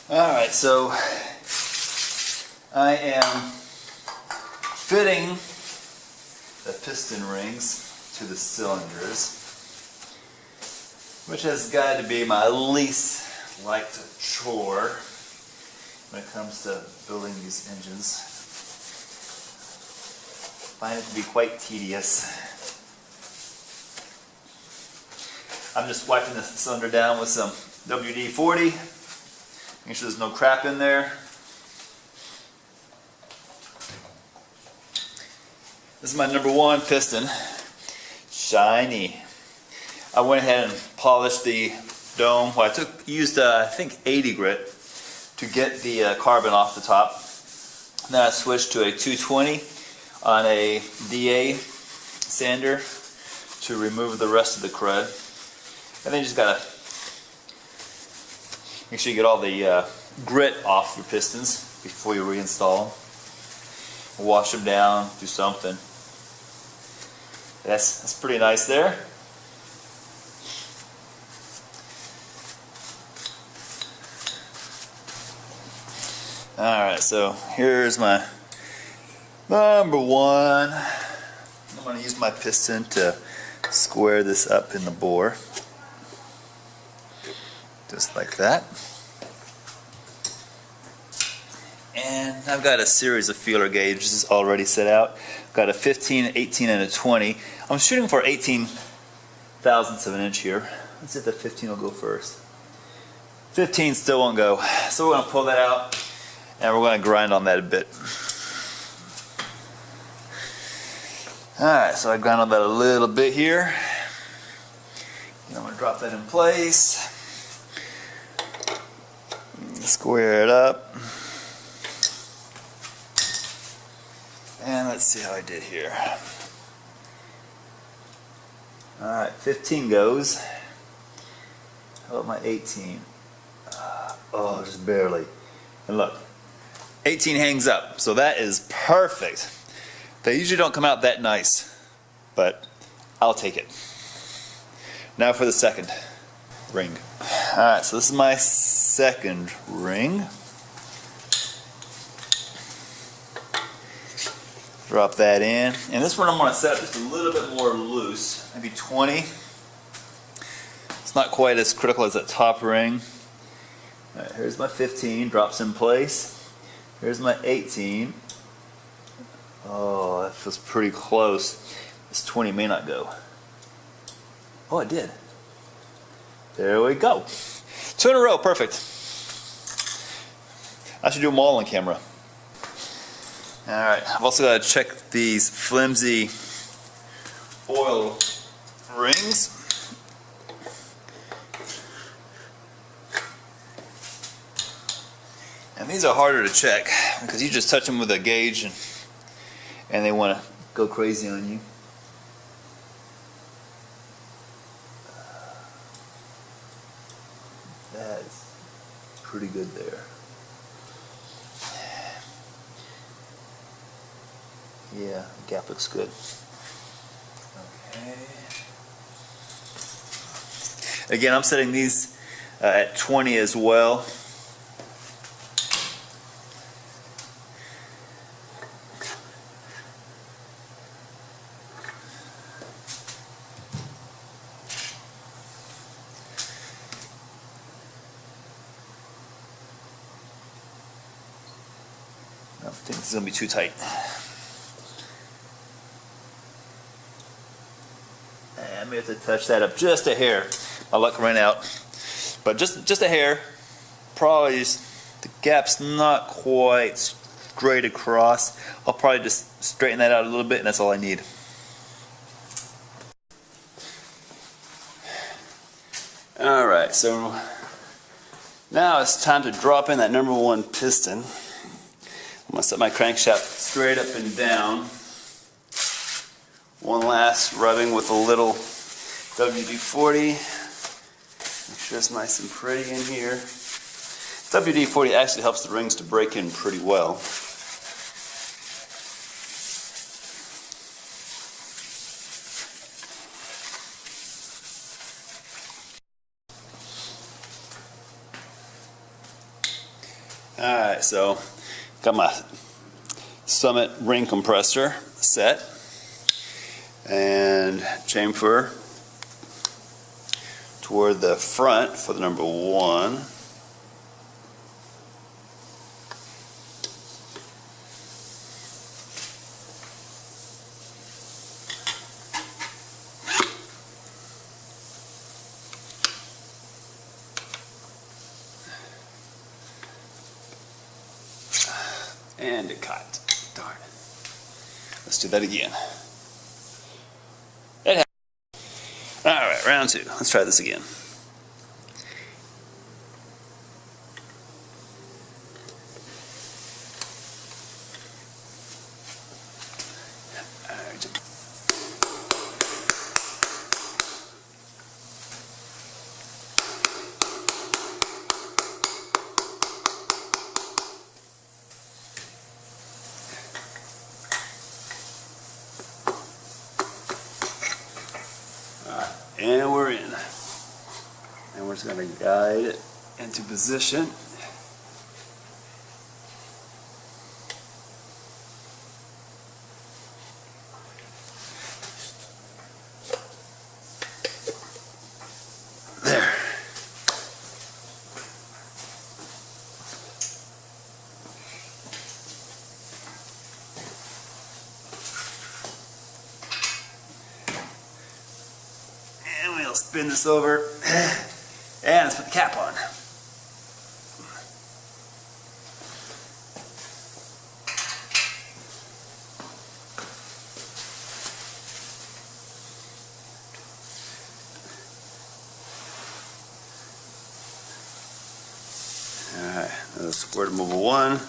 Alright, so I am fitting the piston rings to the cylinders, which has got to be my least liked chore when it comes to building these engines. I find it to be quite tedious. I'm just wiping the cylinder down with some WD-40, making sure there's no crap in there. This is my number one piston, shiny. I went ahead and polished the dome. Well, I used I think 80 grit to get the carbon off the top. Then I switched to a 220 on a DA sander to remove the rest of the crud. And then you just gotta make sure you get all the grit off your pistons before you reinstall them. Wash them down, do something. That's pretty nice there. Alright, so here's my number one. I'm going to use my piston to square this up in the bore. Just like that. And I've got a series of feeler gauges already set out. I've got a 15, 18, and a 20. I'm shooting for 18 thousandths of an inch here. Let's see if the 15 will go first. 15 still won't go. So we're going to pull that out and we're going to grind on that a bit. Alright, so I grind on that a little bit here. And I'm going to drop that in place. Square it up. And let's see how I did here. Alright, 15 goes. How about my 18? Oh, just barely. And look, 18 hangs up, so that is perfect. They usually don't come out that nice, but I'll take it. Now for the second ring. Alright, so this is my second ring. Drop that in. And this one I'm going to set up just a little bit more loose, maybe 20. It's not quite as critical as that top ring. Alright, here's my 15, drops in place. Here's my 18. Oh, that feels pretty close. This 20 may not go. Oh, it did. There we go. 2 in a row, perfect. I should do them all on camera. Alright, I've also got to check these flimsy oil rings. And these are harder to check because you just touch them with a gauge and they want to go crazy on you. That's pretty good there. Yeah, the gap looks good. Okay. Again, I'm setting these at 20 as well. I think this is going to be too tight. I may have to touch that up just a hair. My luck ran out. But just a hair. Probably the gap's not quite straight across. I'll probably just straighten that out a little bit and that's all I need. Alright, so now it's time to drop in that number one piston. I'm going to set my crankshaft straight up and down. One last rubbing with a little WD-40. Make sure it's nice and pretty in here. WD-40 actually helps the rings to break in pretty well. Alright, so got my Summit ring compressor set and chamfer toward the front for the number 1. And it caught. Darn. Let's do that again. Alright, round 2. Let's try this again. And we're in. And we're just going to guide it into position. There. We'll spin this over and let's put the cap on. Alright, that's square removal 1.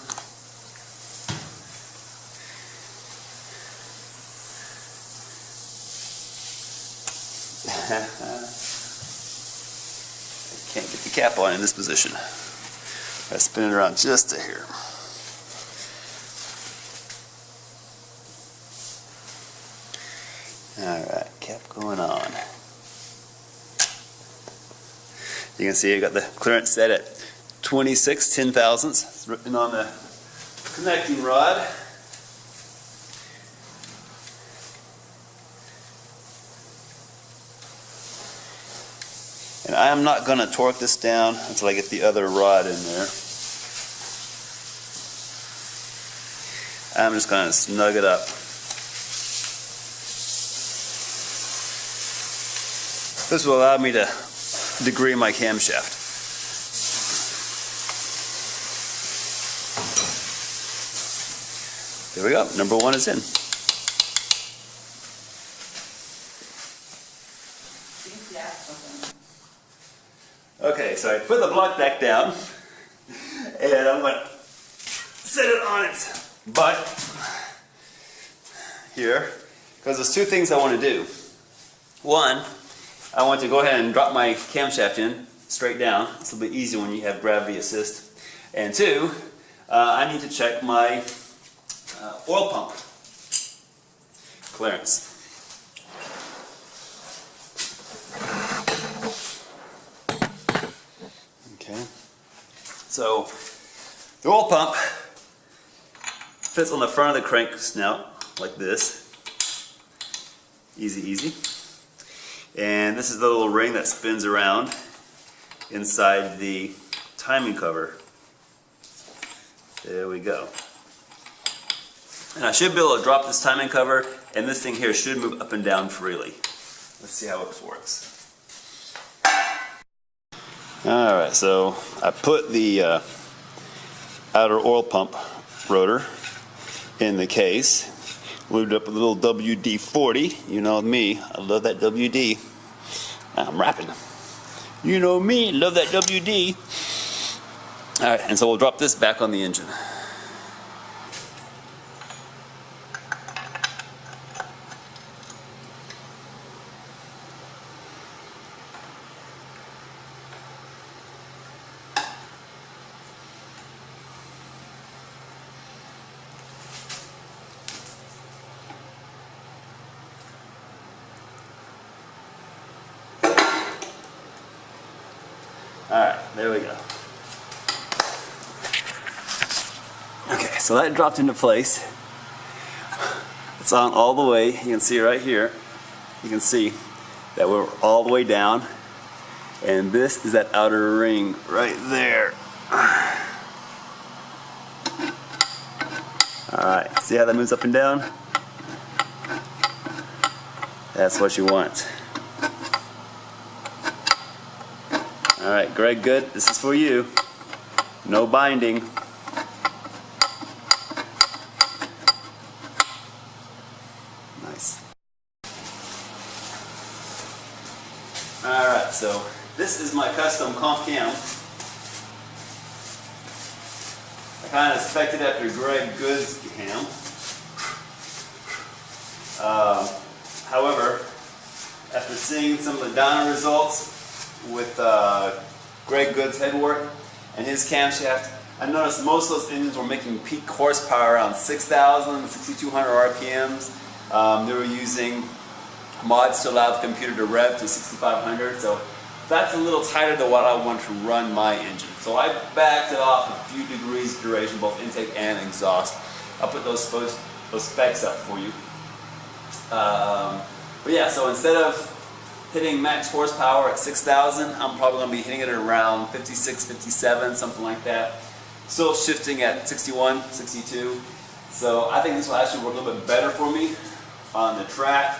I can't get the cap on in this position. I spin it around just to here. Alright, cap going on. You can see I got the clearance set at 26 10,000ths. It's written on the connecting rod. And I am not going to torque this down until I get the other rod in there. I'm just going to snug it up. This will allow me to degree my camshaft. There we go. Number 1 is in. Okay, so I put the block back down, and I'm going to set it on its butt here, because there's 2 things I want to do. 1, I want to go ahead and drop my camshaft in straight down. This will be easy when you have gravity assist. And 2, I need to check my oil pump clearance. Okay, so the oil pump fits on the front of the crank snout like this. Easy, easy. And this is the little ring that spins around inside the timing cover. There we go. And I should be able to drop this timing cover, and this thing here should move up and down freely. Let's see how it works. Alright, so I put the outer oil pump rotor in the case. Lubed up with a little WD-40. You know me, I love that WD. I'm rapping. You know me, love that WD. Alright, and so we'll drop this back on the engine. Alright, there we go. so that dropped into place. It's on all the way. You can see right here. You can see that we're all the way down. And this is that outer ring right there. Alright, see how that moves up and down? That's what you want. Alright, Greg Good, this is for you. No binding. Nice. Alright, so this is my custom comp cam. I kind of expected after Greg Good's cam. However, after seeing some of the dyno results with Greg Good's headwork and his camshaft, I noticed most of those engines were making peak horsepower around 6,000, 6,200 RPMs. They were using mods to allow the computer to rev to 6,500, so that's a little tighter than what I want to run my engine. So I backed it off a few degrees duration, both intake and exhaust. I'll put those specs up for you. But yeah, so instead of hitting max horsepower at 6,000, I'm probably going to be hitting it at around 56, 57, something like that. Still shifting at 61, 62. So I think this will actually work a little bit better for me on the track.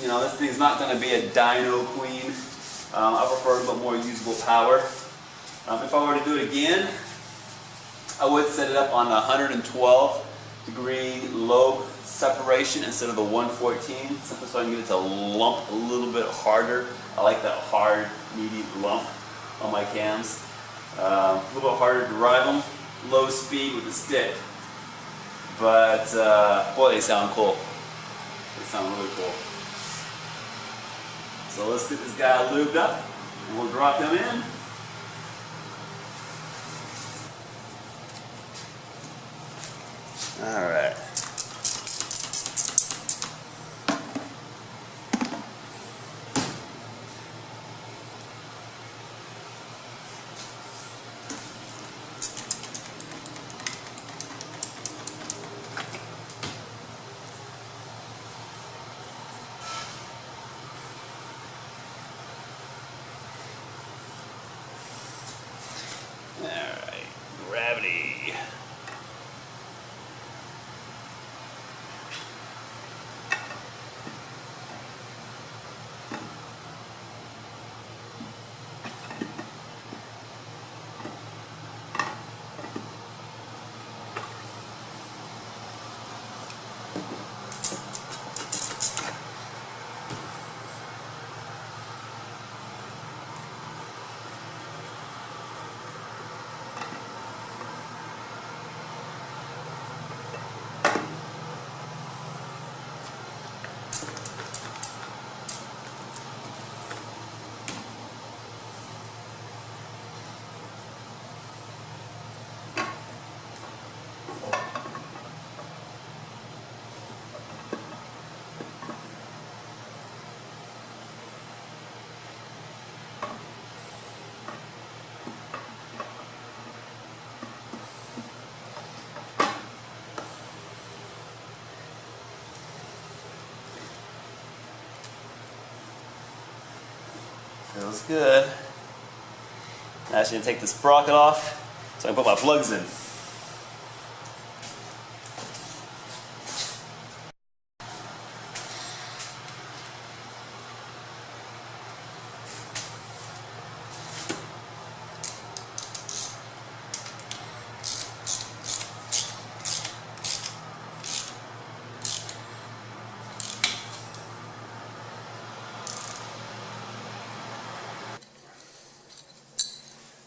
You know, this thing's not going to be a dyno queen. I prefer a little bit more usable power. If I were to do it again, I would set it up on 112 degree lobe separation instead of the 114, simply so I can get it to lump a little bit harder. I like that hard, meaty lump on my cams. A little bit harder to drive them, low speed with the stick. But boy, they sound cool. They sound really cool. So let's get this guy lubed up and we'll drop him in. All right. Alright, gravity. Feels good. Now I should take the sprocket off so I can put my plugs in.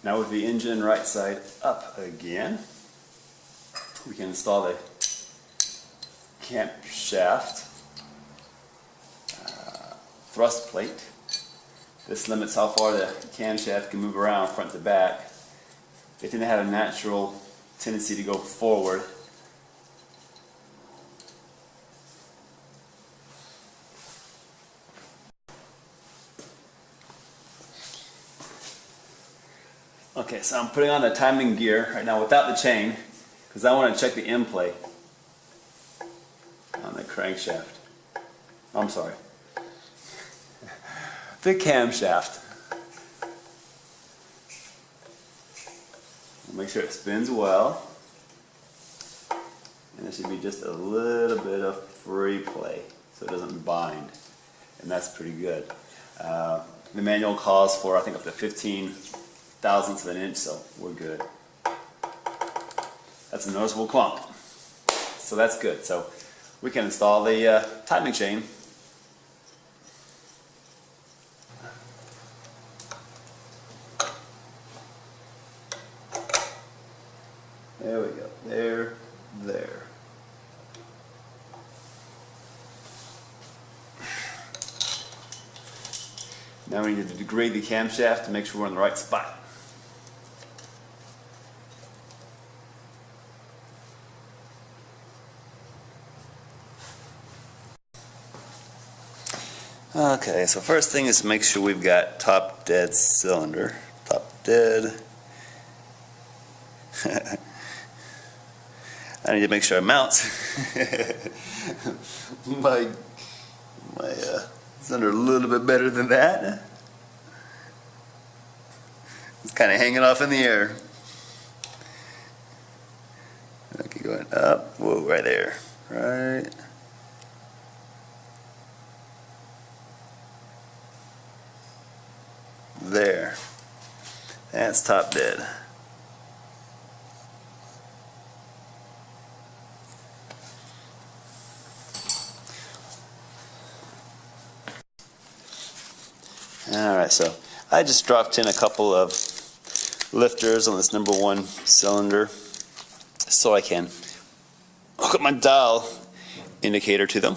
Now with the engine right side up again, we can install the camshaft thrust plate. This limits how far the camshaft can move around front to back. They tend to have a natural tendency to go forward. Okay, so I'm putting on the timing gear right now without the chain. because I want to check the end play on the crankshaft. I'm sorry. The camshaft. Make sure it spins well. And there should be just a little bit of free play so it doesn't bind. And that's pretty good. The manual calls for, I think, up to 15 thousandths of an inch, so we're good. That's a noticeable clunk. So that's good. So we can install the timing chain. There we go. There. Now we need to degrade the camshaft to make sure we're in the right spot. Okay, so first thing is to make sure we've got top dead cylinder. Top dead. I need to make sure it mounts. my cylinder a little bit better than that. It's kind of hanging off in the air. Okay, going up. Whoa, right there. Right. There. That's top dead. Alright, so I just dropped in a couple of lifters on this number 1 cylinder so I can hook up my dial indicator to them.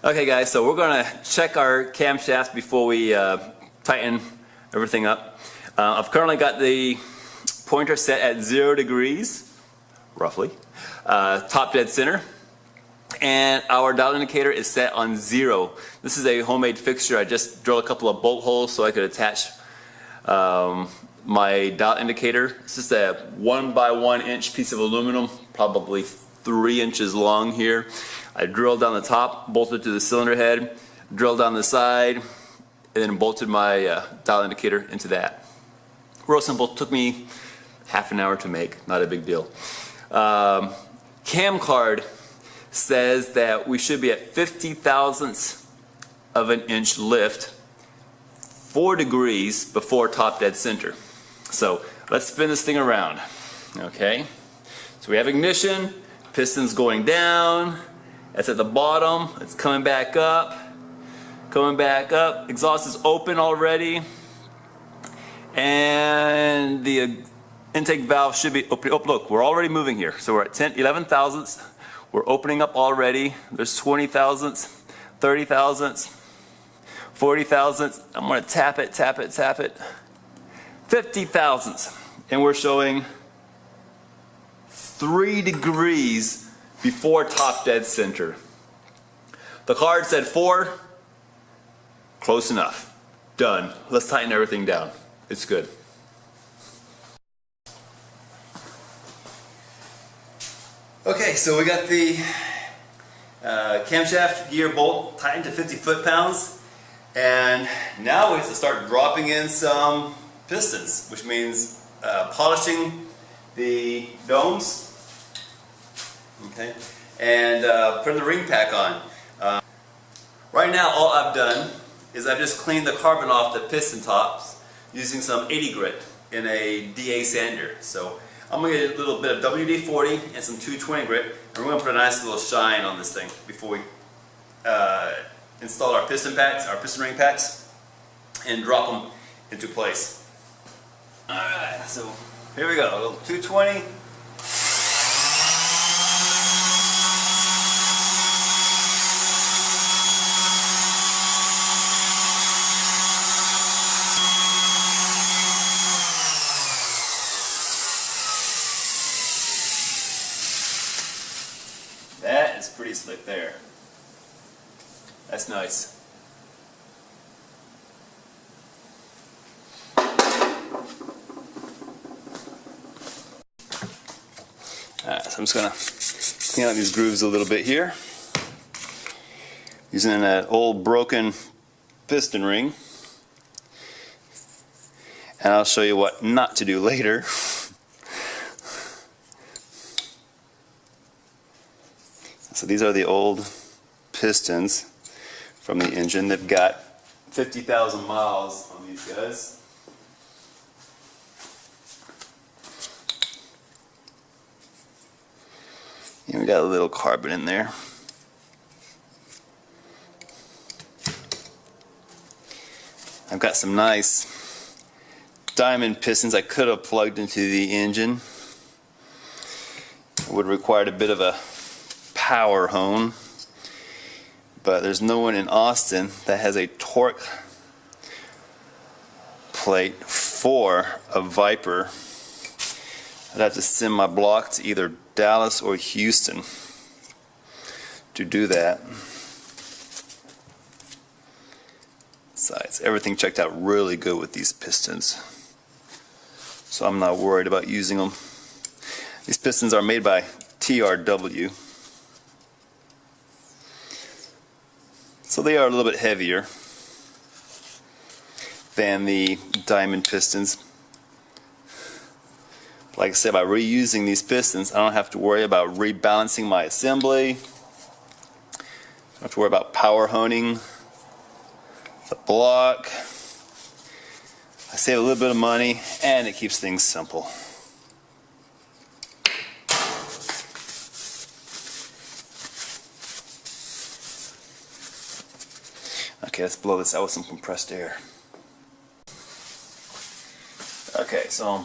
Okay guys, so we're going to check our camshaft before we tighten everything up. I've currently got the pointer set at 0 degrees, roughly, top dead center, and our dial indicator is set on 0. This is a homemade fixture. I just drilled a couple of bolt holes so I could attach my dial indicator. It's just a 1 by 1 inch piece of aluminum, probably 3 inches long here. I drilled down the top, bolted to the cylinder head, drilled down the side, and then bolted my dial indicator into that. Real simple, took me half an hour to make, not a big deal. Cam card says that we should be at 50 thousandths of an inch lift, 4 degrees before top dead center. So let's spin this thing around, okay? So we have ignition, piston's going down, that's at the bottom, it's coming back up, exhaust is open already, and the intake valve should be open. Oh, look, we're already moving here. So we're at 11 thousandths. We're opening up already. There's 20 thousandths, 30 thousandths, 40 thousandths. I'm going to tap it. 50 thousandths. And we're showing 3 degrees before top dead center. The card said 4. Close enough. Done. Let's tighten everything down. It's good. Okay, so we got the camshaft gear bolt tightened to 50 foot-pounds, and now we have to start dropping in some pistons, which means polishing the domes, okay, and putting the ring pack on. Right now, all I've done is I've just cleaned the carbon off the piston tops using some 80 grit in a DA sander. So I'm going to get a little bit of WD-40 and some 220 grit, and we're going to put a nice little shine on this thing before we install our piston packs, our piston ring packs, and drop them into place. Alright, so here we go, a little 220. pretty slick there. That's nice. Alright, so I'm just gonna clean out these grooves a little bit here. Using that old broken piston ring. And I'll show you what not to do later. So these are the old pistons from the engine. They've got 50,000 miles on these guys. And we got a little carbon in there. I've got some nice diamond pistons I could have plugged into the engine. It would have required a bit of a power hone, but there's no one in Austin that has a torque plate for a Viper. I'd have to send my block to either Dallas or Houston to do that. Besides, everything checked out really good with these pistons, so I'm not worried about using them. These pistons are made by TRW, so they are a little bit heavier than the diamond pistons. Like I said, by reusing these pistons, I don't have to worry about rebalancing my assembly. I don't have to worry about power honing the block. I save a little bit of money, and it keeps things simple. Okay, let's blow this out with some compressed air. Okay, so I'm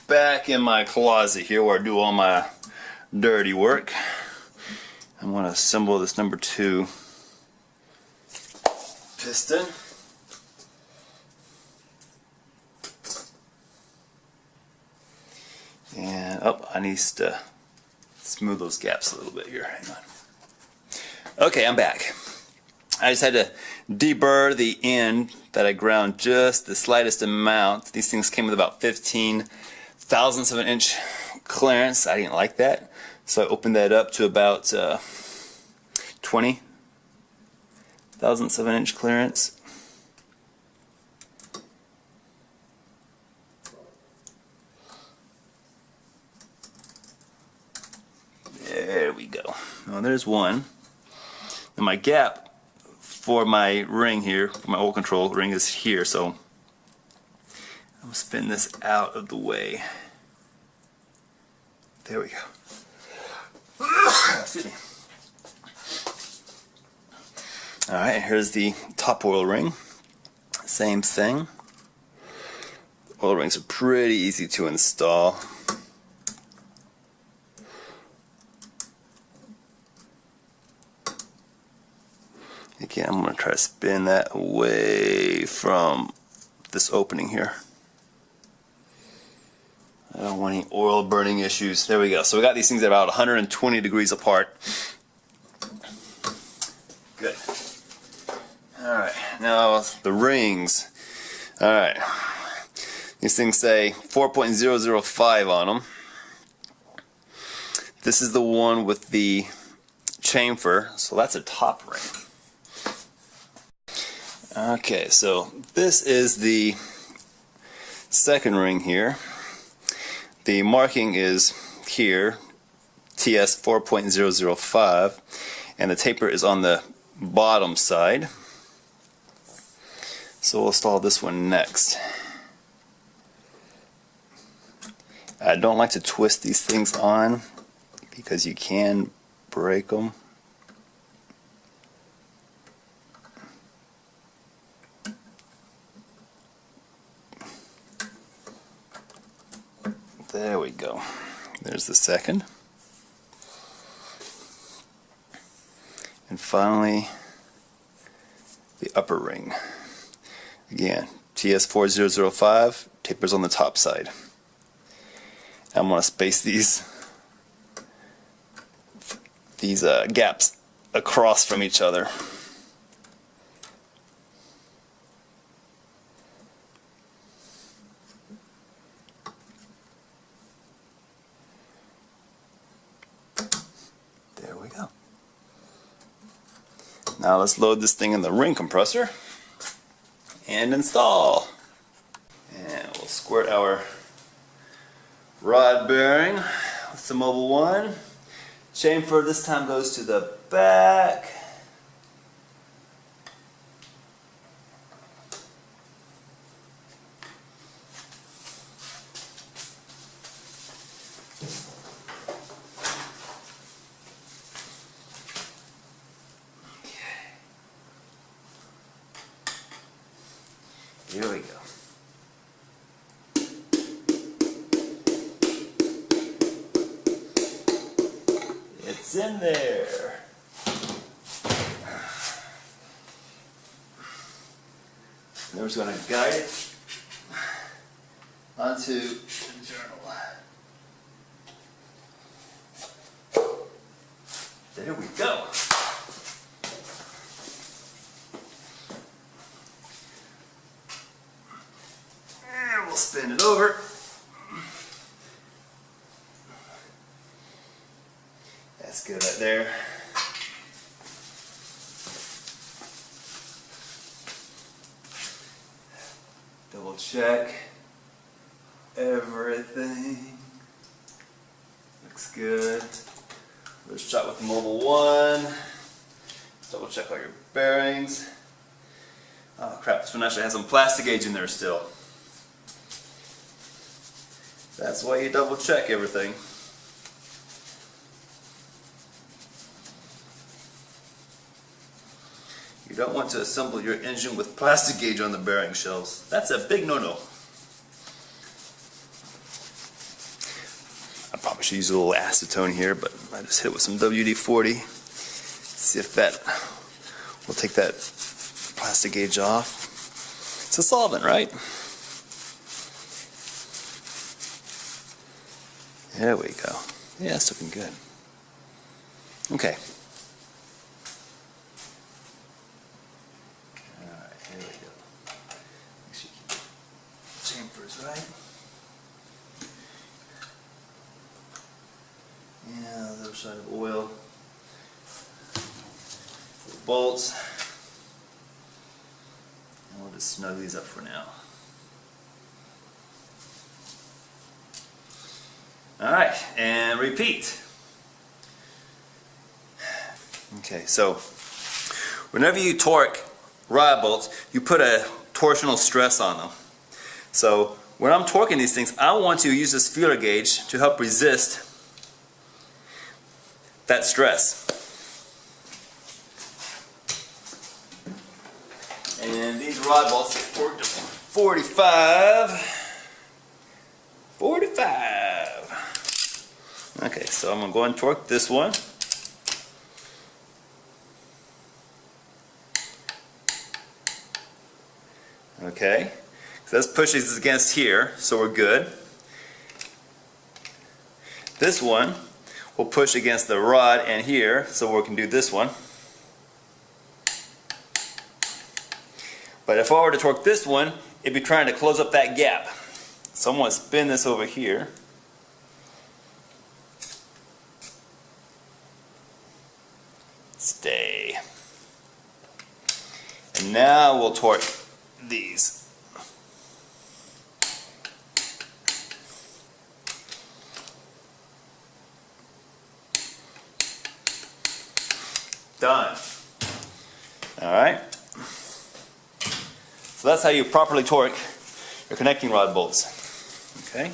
back in my closet here where I do all my dirty work. I'm going to assemble this number 2 piston. And I need to smooth those gaps a little bit here. Hang on. Okay, I'm back. I just had to deburr the end that I ground just the slightest amount. These things came with about 15 thousandths of an inch clearance. I didn't like that, so I opened that up to about 20 thousandths of an inch clearance. There we go. Now there's one. And my gap for my ring here, my oil control ring, is here, so I'm going to spin this out of the way. There we go. Excuse me. Alright, here's the top oil ring. Same thing. Oil rings are pretty easy to install. Again, I'm going to try to spin that away from this opening here. I don't want any oil burning issues. There we go. So we got these things at about 120 degrees apart. Good. Alright, now the rings. Alright. These things say 4.005 on them. This is the one with the chamfer, so that's a top ring. Okay, so this is the second ring here. The marking is here, TS 4.005, and the taper is on the bottom side. So we'll install this one next. I don't like to twist these things on because you can break them. There we go. There's the second. And finally, the upper ring. Again, TS4005, tapers on the top side. I'm going to space these gaps across from each other. There we go. Now let's load this thing in the ring compressor and install. And we'll squirt our rod bearing with the Mobile One. Chamfer this time goes to the back. Here we go. It's in there. And we're just going to guide it onto the journal. There we go. And we'll spin it over. That's good right there. Double check everything. Looks good. First shot with the Mobile One. Double check all your bearings. Oh crap, this one actually has some plastic gauge in there still. That's why you double check everything. You don't want to assemble your engine with plastic gauge on the bearing shells. That's a big no-no. I probably should use a little acetone here, but I just hit it with some WD-40. See if that will take that plastic gauge off. It's a solvent, right? There we go. Yeah, it's looking good. Okay. Here we go. Make sure you keep the chamfers right. Yeah, the other side of oil. The bolts. And we'll just snug these up for now. Alright, and repeat. Okay, so whenever you torque rod bolts, you put a torsional stress on them. So when I'm torquing these things, I want to use this feeler gauge to help resist that stress. And these rod bolts are torqued to 45. Okay, so I'm going to go and torque this one. Okay, so this pushes against here, so we're good. This one will push against the rod and here, so we can do this one. But if I were to torque this one, it'd be trying to close up that gap. So I'm going to spin this over here. Stay. And now we'll torque these. Done. Alright. So that's how you properly torque your connecting rod bolts. Okay.